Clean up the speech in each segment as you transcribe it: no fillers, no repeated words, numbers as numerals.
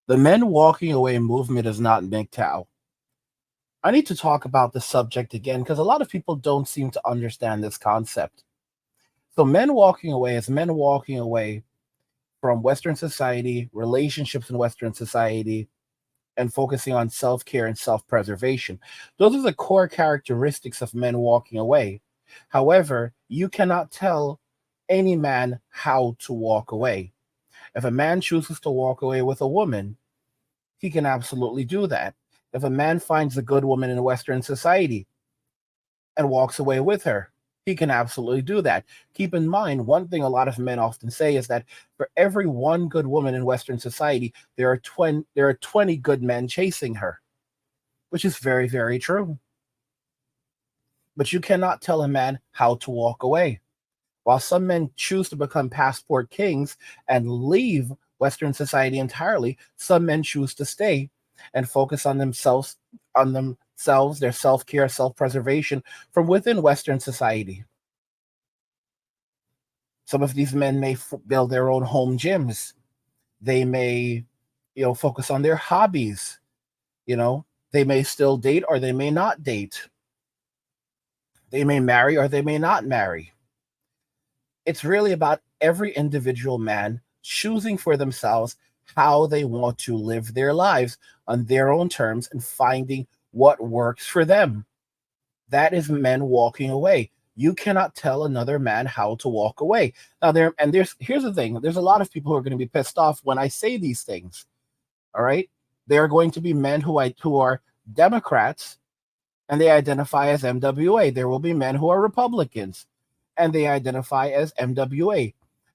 The men walking away movement is not MGTOW. I need to talk about this subject again because a lot of people don't seem to understand this concept. So, men walking away is men walking away from Western society, relationships in Western society, and focusing on self care and self preservation. Those are the core characteristics of men walking away. However, you cannot tell any man how to walk away. If a man chooses to walk away with a woman, he can absolutely do that. If a man finds a good woman in Western society and walks away with her, he can absolutely do that. Keep in mind, one thing a lot of men often say is that for every one good woman in Western society, there are 20 good men chasing her, which is very, very true. But you cannot tell a man how to walk away. While some men choose to become passport kings and leave Western society entirely, some men choose to stay and focus on themselves, their self-care, self-preservation from within Western society. Some of these men may build their own home gyms. They may, focus on their hobbies. You know, they may still date or they may not date. They may marry or they may not marry. It's really about every individual man choosing for themselves how they want to live their lives on their own terms and finding what works for them. That is men walking away. You cannot tell another man how to walk away. Now here's the thing. There's a lot of people who are going to be pissed off when I say these things. All right? There are going to be men who are Democrats and they identify as MWA. There will be men who are Republicans and they identify as MWA.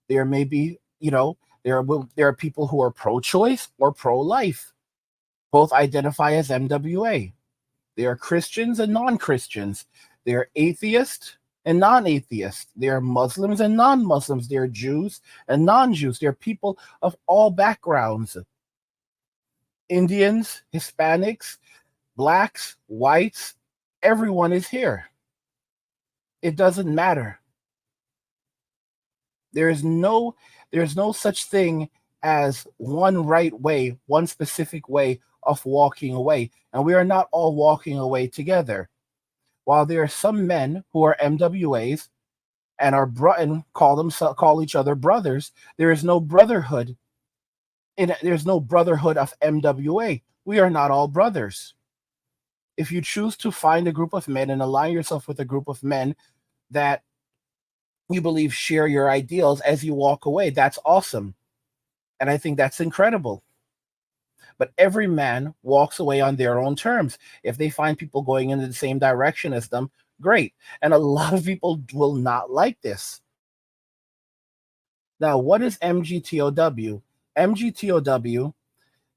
There may be, there are people who are pro-choice or pro-life. Both identify as MWA. There are Christians and non-Christians. There are atheists and non-atheists. There are Muslims and non-Muslims. There are Jews and non-Jews. There are people of all backgrounds. Indians, Hispanics, blacks, whites, everyone is here. It doesn't matter. There's no such thing as one right way, one specific way of walking away. And we are not all walking away together. While there are some men who are MWAs and and call each other brothers, there is no brotherhood. There's no brotherhood of MWA. We are not all brothers. If you choose to find a group of men and align yourself with a group of men that you believe share your ideals as you walk away, that's awesome. And I think that's incredible. But every man walks away on their own terms. If they find people going in the same direction as them, great. And a lot of people will not like this. Now, what is MGTOW? MGTOW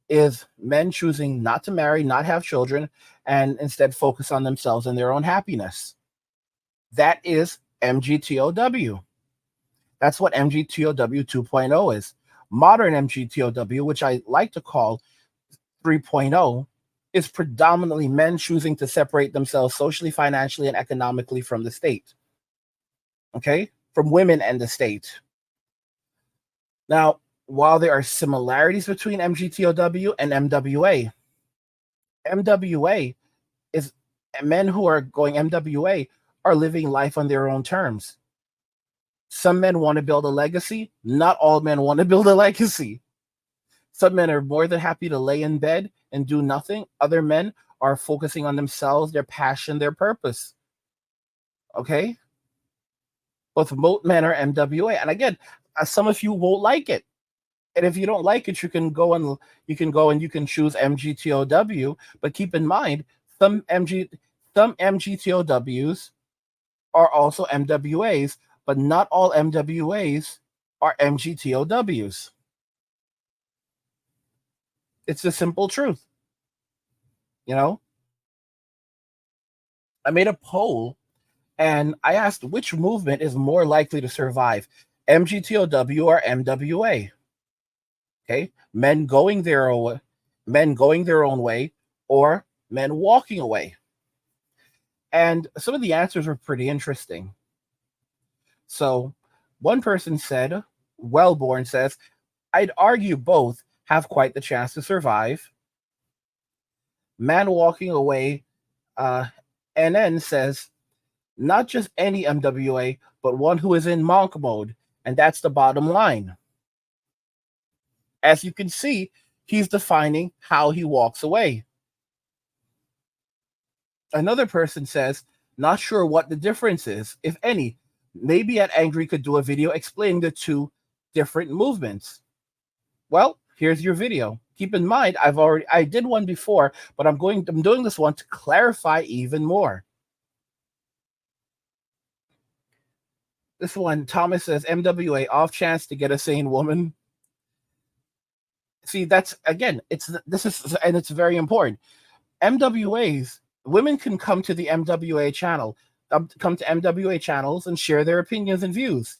is men choosing not to marry, not have children, and instead focus on themselves and their own happiness. That is MGTOW. That's what MGTOW 2.0 is. Modern MGTOW, which I like to call 3.0, is predominantly men choosing to separate themselves socially, financially, and economically from the state. Okay? From women and the state. Now, while there are similarities between MGTOW and MWA, MWA is men who are going MWA are living life on their own terms. Some men want to build a legacy. Not all men want to build a legacy. Some men are more than happy to lay in bed and do nothing. Other men are focusing on themselves, their passion, their purpose. Okay? Both men are MWA. And again, some of you won't like it. And if you don't like it, you can go and you can choose MGTOW. But keep in mind, some MGTOWs are also MWAs, but not all MWAs are MGTOWs. It's the simple truth. I made a poll and I asked which movement is more likely to survive, MGTOW or MWA. Okay, men going their own way, or men walking away. And some of the answers were pretty interesting. So one person said, Wellborn says, I'd argue both have quite the chance to survive. Man walking away, NN says, not just any MWA, but one who is in monk mode. And that's the bottom line. As you can see, he's defining how he walks away. Another person says, not sure what the difference is, if any. Maybe at Angry could do a video explaining the two different movements. Well, here's your video. Keep in mind, I did one before, but I'm doing this one to clarify even more. This one, Thomas says, MWA, off chance to get a sane woman. See, that's again, it's very important. MWAs, women can come to the MWA channel, come to MWA channels and share their opinions and views.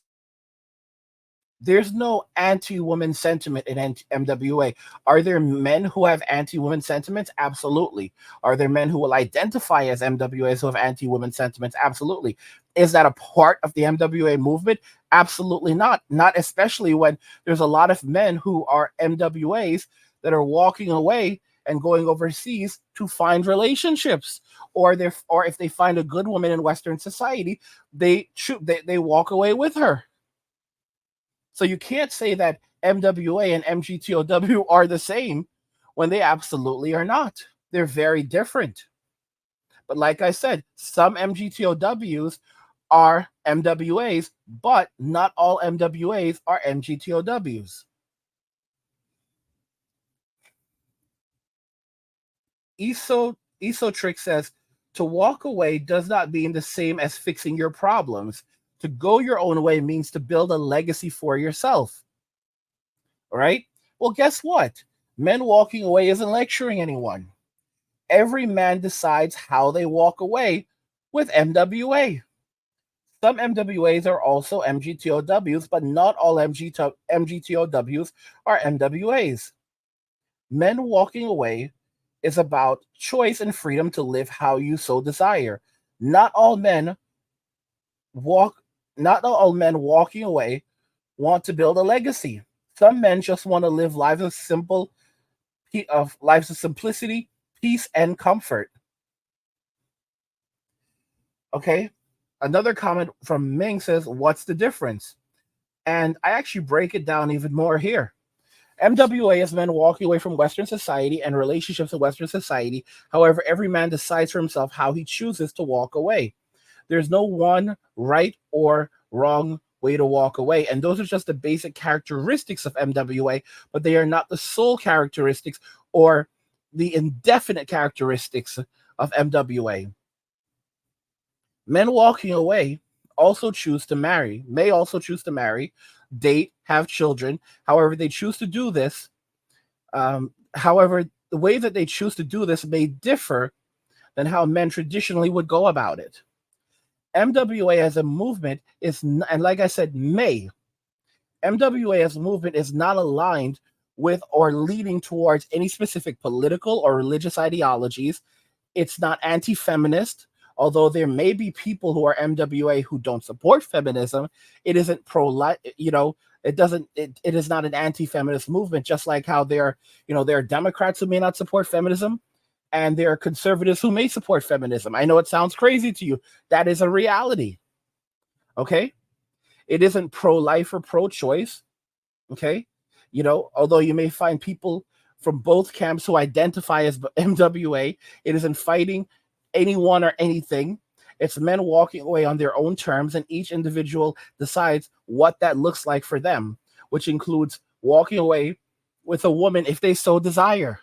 There's no anti-woman sentiment in MWA. Are there men who have anti-woman sentiments? Absolutely. Are there men who will identify as MWAs who have anti-woman sentiments? Absolutely. Is that a part of the MWA movement? Absolutely not. Not especially when there's a lot of men who are MWAs that are walking away and going overseas to find relationships, or if they find a good woman in Western society, they walk away with her. So you can't say that MWA and MGTOW are the same when they absolutely are not. They're very different. But like I said, some MGTOWs are MWAs, but not all MWAs are MGTOWs. Esotrick says, to walk away does not mean the same as fixing your problems. To go your own way means to build a legacy for yourself. All right? Well, guess what? Men walking away isn't lecturing anyone. Every man decides how they walk away with MWA. Some MWAs are also MGTOWs, but not all MGTOWs are MWAs. Men walking away is about choice and freedom to live how you so desire. Not all men walking away want to build a legacy. Some men just want to live lives of simplicity, peace, and comfort. Okay. Another comment from Ming says, what's the difference? And I actually break it down even more here. MWA is men walking away from Western society and relationships in Western society. However, every man decides for himself how he chooses to walk away. There's no one right or wrong way to walk away. And those are just the basic characteristics of MWA, but they are not the sole characteristics or the indefinite characteristics of MWA. Men walking away may also choose to marry, date, have children. However, they choose to do this. However, the way that they choose to do this may differ than how men traditionally would go about it. MWA as a movement and like I said, MWA as a movement is not aligned with or leading towards any specific political or religious ideologies. It's not anti-feminist, although there may be people who are MWA who don't support feminism. It isn't pro-life, it is not an anti-feminist movement, just like how there are Democrats who may not support feminism and there are conservatives who may support feminism. I know it sounds crazy to you. That is a reality. Okay? It isn't pro-life or pro-choice. Okay? Although you may find people from both camps who identify as MWA, it isn't fighting anyone or anything. It's men walking away on their own terms, and each individual decides what that looks like for them, which includes walking away with a woman if they so desire.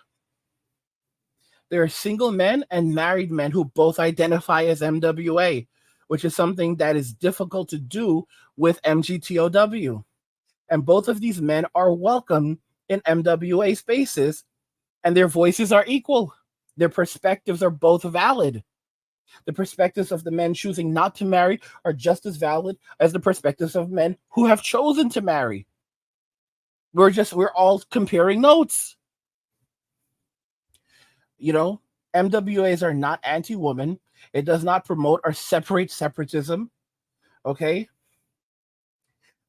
There are single men and married men who both identify as MWA, which is something that is difficult to do with MGTOW. And both of these men are welcome in MWA spaces, and their voices are equal. Their perspectives are both valid. The perspectives of the men choosing not to marry are just as valid as the perspectives of men who have chosen to marry. We're all comparing notes. MWAs are not anti-woman. It does not promote or separate separatism. Okay?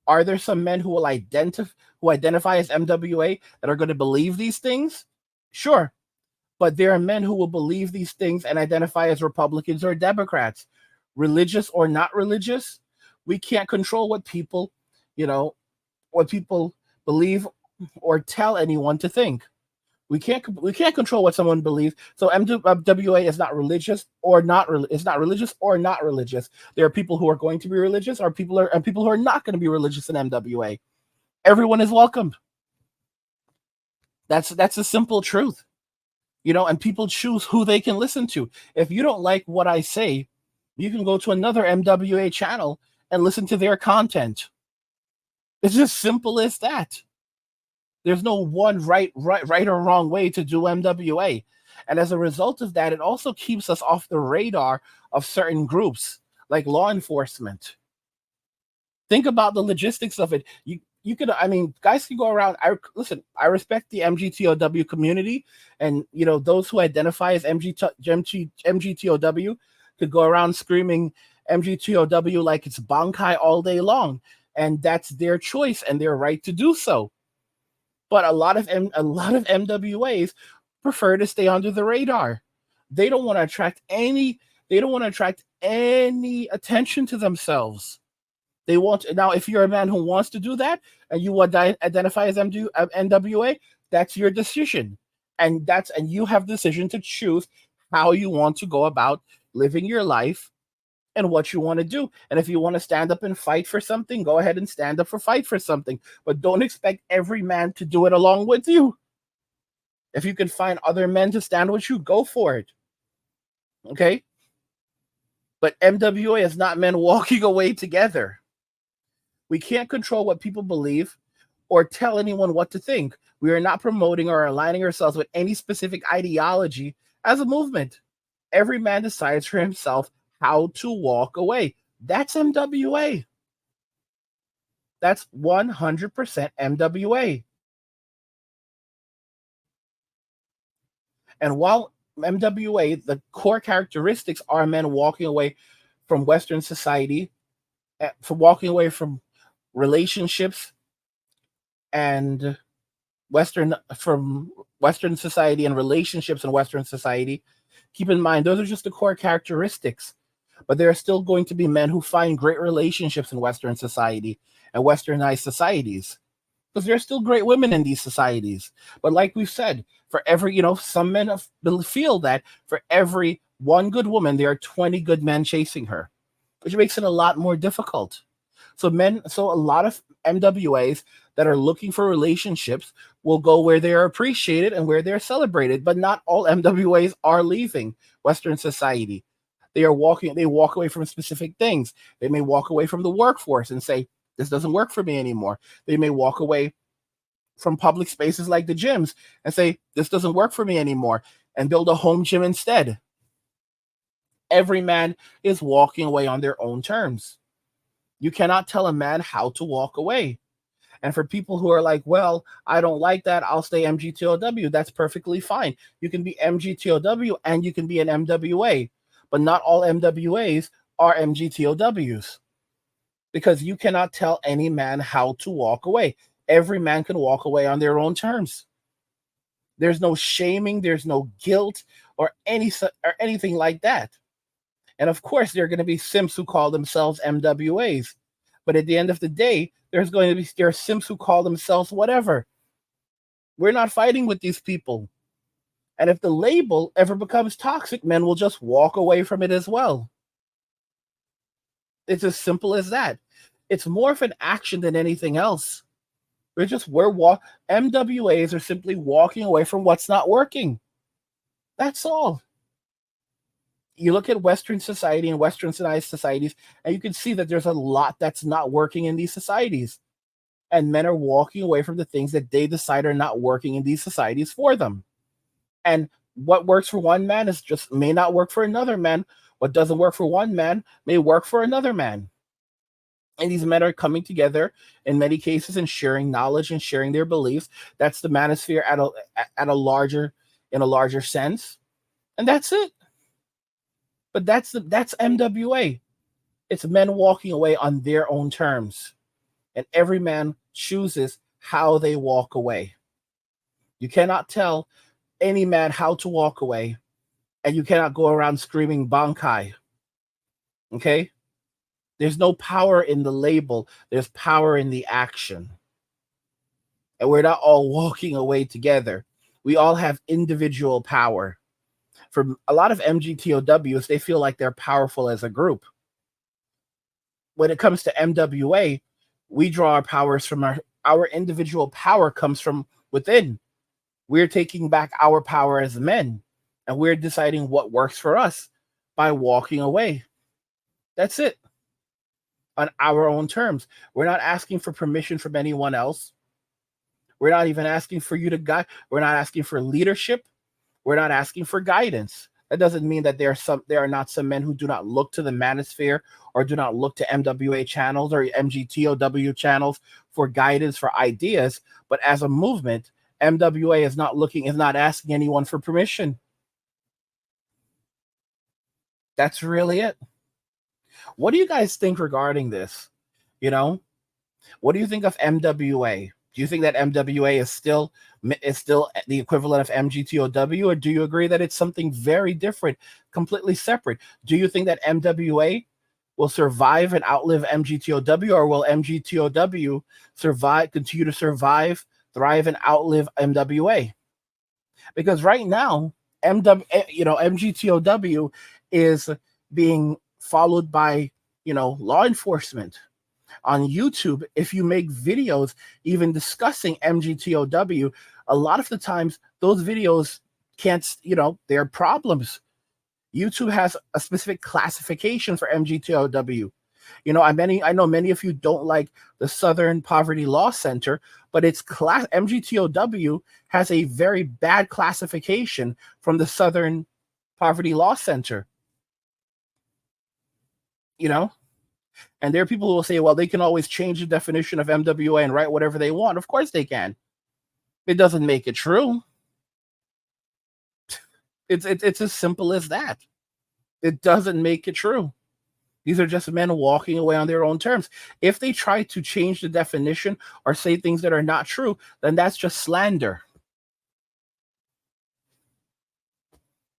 Are there some men who will identify as MWA that are going to believe these things? Sure. But there are men who will believe these things and identify as Republicans or Democrats, religious or not religious. We can't control what people, you know, what people believe or tell anyone to think. We can't control what someone believes. So MWA is not religious or not it's not religious or not religious. There are people who are going to be religious, or people who are not going to be religious in MWA. Everyone is welcome. That's a simple truth. And people choose who they can listen to. If you don't like what I say, you can go to another MWA channel and listen to their content. It's just simple as that. There's no one right or wrong way to do MWA. And as a result of that, it also keeps us off the radar of certain groups like law enforcement. Think about the logistics of it. You could, guys can go around. I respect the MGTOW community, and those who identify as MGTOW could go around screaming MGTOW like it's Bankai all day long, and that's their choice and their right to do so. But a lot of MWAs prefer to stay under the radar. They don't want to attract any. They don't want to attract any attention to themselves. They want now. If you're a man who wants to do that and you identify as NWA, that's your decision, and you have the decision to choose how you want to go about living your life and what you want to do. And if you want to stand up and fight for something, go ahead and fight for something. But don't expect every man to do it along with you. If you can find other men to stand with you, go for it. Okay? But MWA is not men walking away together. We can't control what people believe or tell anyone what to think. We are not promoting or aligning ourselves with any specific ideology as a movement. Every man decides for himself how to walk away. That's MWA. That's 100% MWA. And while MWA, the core characteristics are men walking away from Western society, from walking away from relationships and Western society and relationships in Western society. Keep in mind, those are just the core characteristics. But there are still going to be men who find great relationships in Western society and Westernized societies, because there are still great women in these societies. But like we've said, for every, some men feel that for every one good woman, there are 20 good men chasing her, which makes it a lot more difficult. So a lot of MWAs that are looking for relationships will go where they are appreciated and where they're celebrated. But not all MWAs are leaving Western society. They walk away from specific things. They may walk away from the workforce and say, this doesn't work for me anymore. They may walk away from public spaces like the gyms and say, this doesn't work for me anymore, and build a home gym instead. Every man is walking away on their own terms. You cannot tell a man how to walk away. And for people who are like, well, I don't like that, I'll stay MGTOW, that's perfectly fine. You can be MGTOW and you can be an MWA, but not all MWAs are MGTOWs, because you cannot tell any man how to walk away. Every man can walk away on their own terms. There's no shaming, there's no guilt or anything like that. And of course, there are going to be simps who call themselves MWAs. But at the end of the day, there are simps who call themselves whatever. We're not fighting with these people. And if the label ever becomes toxic, men will just walk away from it as well. It's as simple as that. It's more of an action than anything else. MWAs are simply walking away from what's not working. That's all. You look at Western society and Westernized societies, and you can see that there's a lot that's not working in these societies. And men are walking away from the things that they decide are not working in these societies for them. And what works for one man may not work for another man. What doesn't work for one man may work for another man. And these men are coming together in many cases and sharing knowledge and sharing their beliefs. That's the manosphere in a larger sense. And that's it. But that's MWA. It's men walking away on their own terms. and every man chooses how they walk away. You cannot tell any man how to walk away, and you cannot go around screaming Bankai. Okay? There's no power in the label, there's power in the action. And we're not all walking away together. We all have individual power. For a lot of MGTOWs, they feel like they're powerful as a group. When it comes to MWA, we draw our powers from our individual power comes from within. We're taking back our power as men, and we're deciding what works for us by walking away. That's it. On our own terms. We're not asking for permission from anyone else. We're not even asking for you to guide. We're not asking for leadership. We're not asking for guidance. That doesn't mean that there are not some men who do not look to the manosphere or do not look to MWA channels or MGTOW channels for guidance, for ideas. But as a movement, MWA is not asking anyone for permission. That's really it. What do you guys think regarding this? What do you think of MWA? Do you think that MWA is still the equivalent of MGTOW, or do you agree that it's something very different, completely separate? Do you think that MWA will survive and outlive MGTOW, or will MGTOW continue to survive, thrive, and outlive MWA? Because right now, MGTOW is being followed by law enforcement. On YouTube, if you make videos even discussing MGTOW, a lot of the times those videos can't, there are problems. YouTube has a specific classification for MGTOW. I know many of you don't like the Southern Poverty Law Center, but MGTOW has a very bad classification from the Southern Poverty Law Center. And there are people who will say, well, they can always change the definition of MWA and write whatever they want. Of course they can. It doesn't make it true. It's as simple as that. It doesn't make it true. These are just men walking away on their own terms. If they try to change the definition or say things that are not true, then that's just slander.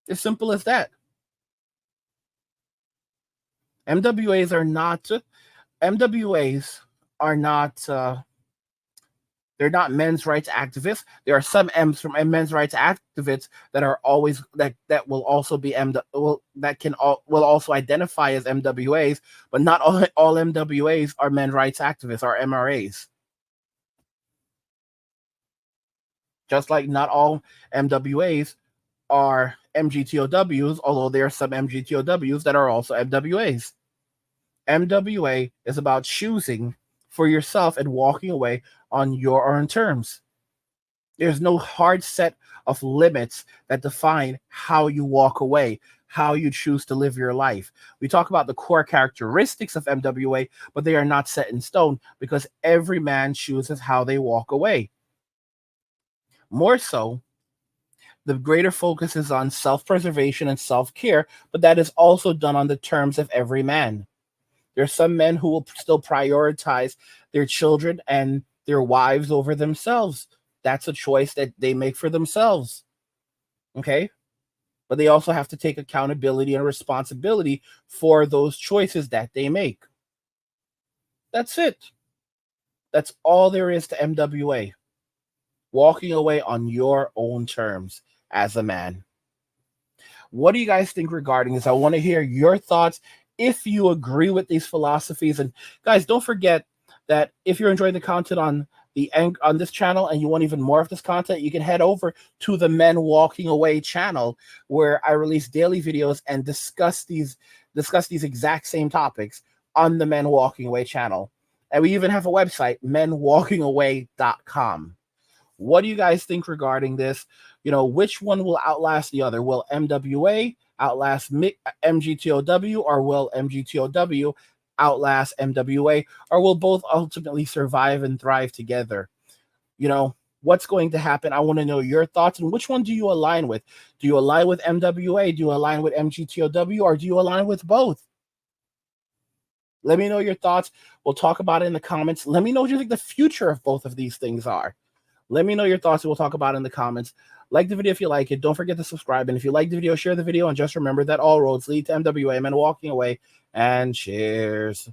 As simple as that. MWAs are not they're not men's rights activists. There are some M's from men's rights activists that are always that will also be will also identify as MWAs, but not all MWAs are men's rights activists or MRAs. Just like not all MWAs are MGTOWs, although there are some MGTOWs that are also MWAs. MWA is about choosing for yourself and walking away on your own terms. There's no hard set of limits that define how you walk away, how you choose to live your life. We talk about the core characteristics of MWA, but they are not set in stone because every man chooses how they walk away. More so, the greater focus is on self-preservation and self-care, but that is also done on the terms of every man. There's some men who will still prioritize their children and their wives over themselves. That's a choice that they make for themselves. Okay? But they also have to take accountability and responsibility for those choices that they make. That's it. That's all there is to MWA. Walking away on your own terms as a man. What do you guys think regarding this? I want to hear your thoughts if you agree with these philosophies. And guys, don't forget that if you're enjoying the content on this channel and you want even more of this content, you can head over to the Men Walking Away channel, where I release daily videos and discuss these exact same topics on the Men Walking Away channel. And we even have a website, menwalkingaway.com. What do you guys think regarding this? Which one will outlast the other? Will MWA outlast MGTOW, or will MGTOW outlast MWA, or will both ultimately survive and thrive together? What's going to happen? I want to know your thoughts, and which one do you align with? Do you align with MWA? Do you align with MGTOW, or do you align with both? Let me know your thoughts. We'll talk about it in the comments. Let me know what you think the future of both of these things are. Let me know your thoughts and we'll talk about it in the comments. Like the video if you like it. Don't forget to subscribe. And if you like the video, share the video. And just remember that all roads lead to MWA and walking away. And cheers.